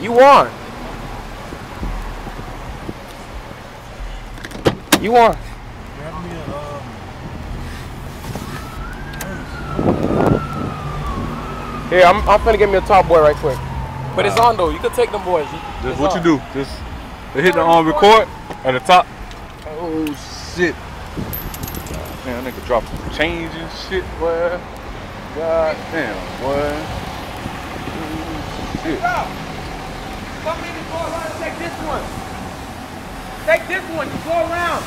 You won. You won. Grab me Here, I'm finna get me a top boy right quick. But it's on though. You can take them boys. Just what you do. Just hit the on record at the top. Oh shit. Man, nigga drop some change and shit, boy. God damn, boy. Shit. Come in and go around and take this one. Take this one. You go around.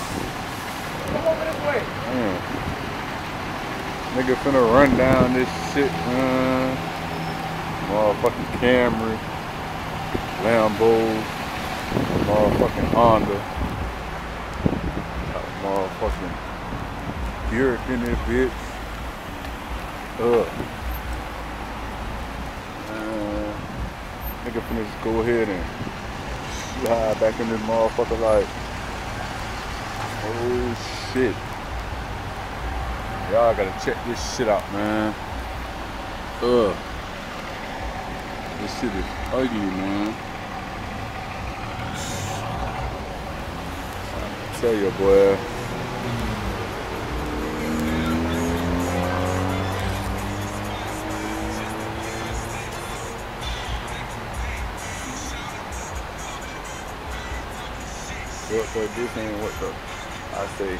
Come over this way. Nigga finna run down this shit, man. Motherfucking Camry, Lambo, motherfucking Honda, motherfucking Buick in this bitch. Nigga finna just go ahead and slide back in this motherfucker like, oh shit. Y'all gotta check this shit out, man. This shit is ugly, man. I tell you, boy. This ain't what the I say.